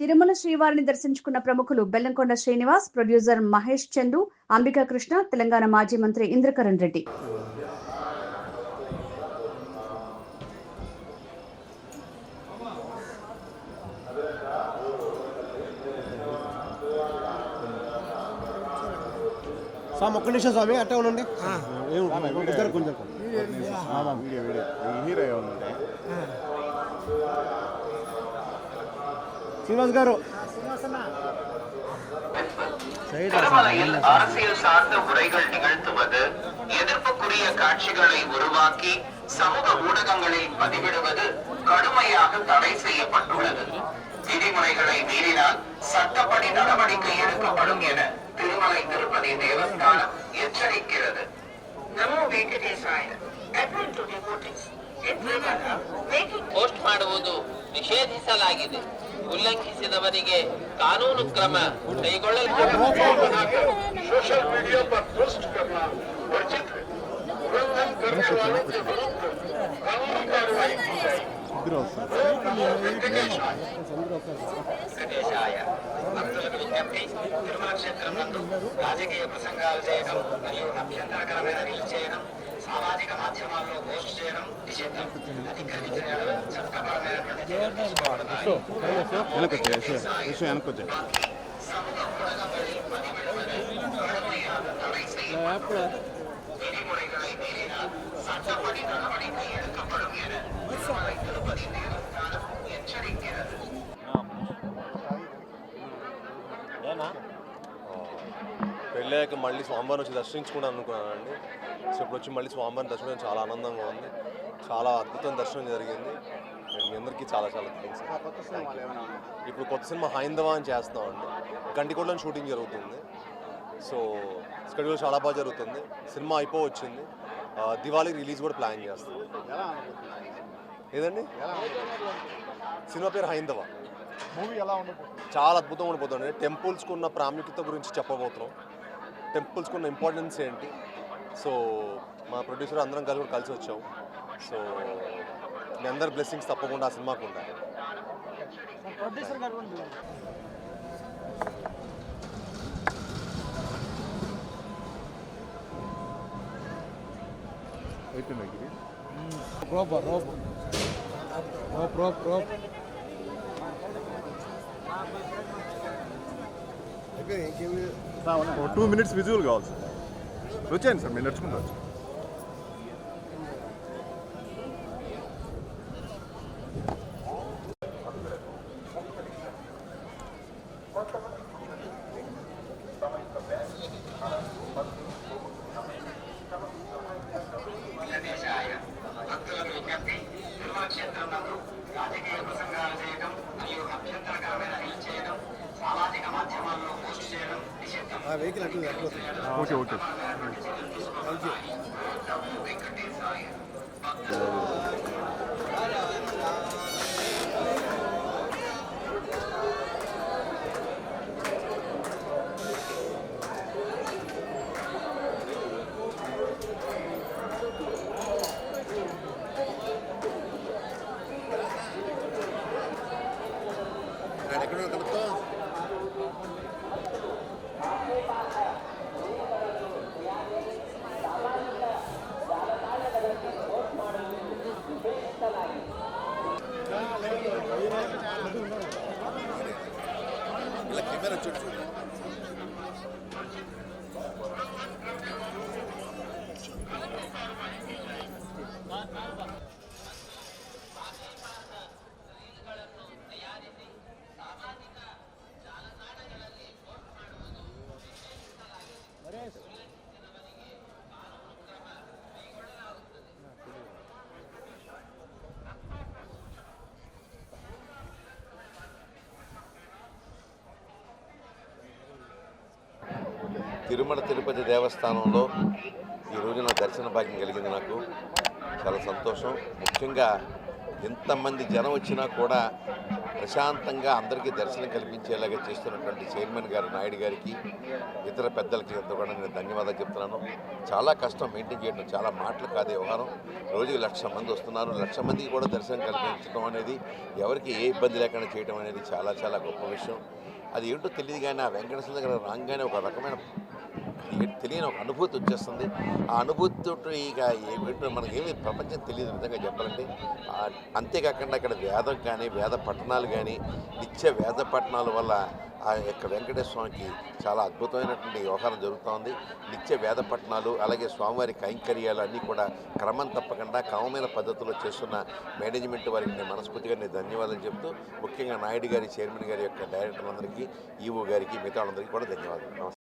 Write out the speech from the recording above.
తిరుమల శ్రీవారిని దర్శించుకున్న ప్రముఖులు బెల్లంకొండ శ్రీనివాస్, ప్రొడ్యూసర్ మహేష్ చందు, అంబికా కృష్ణ, తెలంగాణ మాజీ మంత్రి ఇంద్రకరణ్ రెడ్డి. ఒక్క నిమిషం స్వామి అట్టే ఉండండి. శ్రీనివాస్ గారు திருமலையில் அரசியல் சார்ந்த உரைகள் நிகழ்த்துவது, எதிர்ப்புக்குரிய காட்சிகளை உருவாக்கி சமூக ஊடகங்களில் பதிவிடுவது கடுமையாக தடை செய்யப்பட்டுள்ளது. விதிமுறைகளை மீறினால் சட்டப்படி நடவடிக்கை எடுக்கப்படும் என திருமலை திருப்பதி தேவஸ்தானம் எச்சரிக்கிறது. நமோ வெಂಕಟೇಶಾಯ. ಪೋಸ್ಟ್ ಮಾಡುವುದು ನಿಷೇಧಿಸಲಾಗಿದೆ. ಉಲ್ಲಂಘಿಸಿದವರಿಗೆ ಕಾನೂನು ಕ್ರಮ ಕೈಗೊಳ್ಳಲಾಗುತ್ತದೆ. सोशल मीडिया पर पोस्ट करना वर्जित है. उल्लंघन करने वालों के विरुद्ध कानूनी कार्रवाई की जाएगी. భక్తులకు విజ్ఞప్తి. తిరుమల క్షేత్రం నందు రాజకీయ ప్రసంగాలు చేయడం మరియు అభ్యంతరకరమైన రీల్స్ చేయడం, సామాజిక మాధ్యమాల్లో పోస్ట్ చేయడం నిషిద్ధం. అతిక్రమించిన చట్టపరమైనటువంటి చర్యలు తీసుకోబడతాయి. సముద్ర ఊడగంகளில் பதிவிடுவது கடுமையாக தடை செய்யப்பட்டுள்ளது. விதிமுறைகளை மீறினால் சட்டப்படி நடவடிக்கை எடுக்கப்படும் என திருமலை திருப்பதி தேவஸ்தானம் எச்சரிக்கிறது. పెళ్ళాక మళ్ళీ స్వామివారిని వచ్చి దర్శించుకుంటాను అనుకున్నానండి. సో ఇప్పుడు వచ్చి మళ్ళీ స్వామివారిని దర్శించడం చాలా ఆనందంగా ఉంది. చాలా అద్భుతమైన దర్శనం జరిగింది. మీ అందరికీ చాలా చాలా థ్యాంక్స్. ఇప్పుడు కొత్త సినిమా హైందవ అని చేస్తున్నామండి. గండికోటలో షూటింగ్ జరుగుతుంది. సో స్కెడ్యూల్ చాలా బాగా జరుగుతుంది. సినిమా వచ్చింది. దివాళీ రిలీజ్ కూడా ప్లాన్ చేస్తాం. ఏదండి సినిమా పేరు హైందవ. మూవీ ఎలా ఉండబోతుంది? చాలా అద్భుతంగా ఉండిపోతుంది. టెంపుల్స్కి ఉన్న ప్రాముఖ్యత గురించి చెప్పబోతున్నాం. టెంపుల్స్కి ఉన్న ఇంపార్టెన్స్ ఏంటి. సో మా ప్రొడ్యూసర్ అందరం కలిసి వచ్చాము. సో మీ అందరి బ్లెస్సింగ్స్ తప్పకుండా ఆ సినిమాకు ఉంటాయి. ప్రొడ్యూసర్ గారు ఓ 2 minutes విజువల్ కావాలి సార్. వచ్చేయండి సార్, మీరు నడుచుకుంటారు. భక్తులకు విజ్ఞప్తి. తిరుమల క్షేత్రం నందు రాజకీయ ప్రసంగాలు చేయడం మరియు అభ్యంతరకరమైన రీల్స్ చేయడం, సామాజిక మాధ్యమాల్లో పోస్ట్ చేయడం నిషిద్ధం. Okay okay. నమో వెంకటేశాయ. తిరుమల తిరుపతి దేవస్థానంలో ఈ రోజున దర్శన భాగ్యం కలిగింది. నాకు చాలా సంతోషం. ముఖ్యంగా ఇంతమంది జనం వచ్చినా కూడా ప్రశాంతంగా అందరికీ దర్శనం కల్పించేలాగా చేస్తున్నటువంటి చైర్మన్ గారు నాయుడు గారికి ఇతర పెద్దలకి అంతా కూడా నేను ధన్యవాదాలు చెప్తున్నాను. చాలా కష్టం మెయింటైన్ చేయడం, చాలా మాటలు కాదు వ్యవహారం. రోజుకి 1,00,000 మంది వస్తున్నారు, 1,00,000 మందికి కూడా దర్శనం కల్పించడం అనేది, ఎవరికి ఏ ఇబ్బంది లేకుండా చేయడం అనేది చాలా చాలా గొప్ప విషయం. అది ఏంటో తెలియదు కానీ ఆ వెంకటేశ్వర దగ్గర రాగానే ఒక రకమైన తెలియని ఒక అనుభూతి వచ్చేస్తుంది. ఆ అనుభూతితో ఇక ఏంటో మనకేమి ప్రపంచం తెలియదు విధంగా చెప్పాలంటే. అంతేకాకుండా ఇక్కడ వేదం కానీ వేద పట్టణాలు కానీ నిత్య వేద పట్టణాల వల్ల ఆ యొక్క వెంకటేశ్వర స్వామికి చాలా అద్భుతమైనటువంటి వ్యవహారం జరుగుతోంది. నిత్య వేద పట్టణాలు అలాగే స్వామివారి కైంకర్యాలు అన్నీ కూడా క్రమం తప్పకుండా క్రమమైన పద్ధతిలో చేస్తున్న మేనేజ్మెంట్ వారికి నేను మనస్ఫూర్తిగా నేను ధన్యవాదాలు చెప్తూ, ముఖ్యంగా నాయుడు గారి చైర్మన్ గారి యొక్క డైరెక్టర్లందరికీ, ఈవో గారికి, మిగతా వాళ్ళందరికీ కూడా ధన్యవాదాలు. నమస్కారం.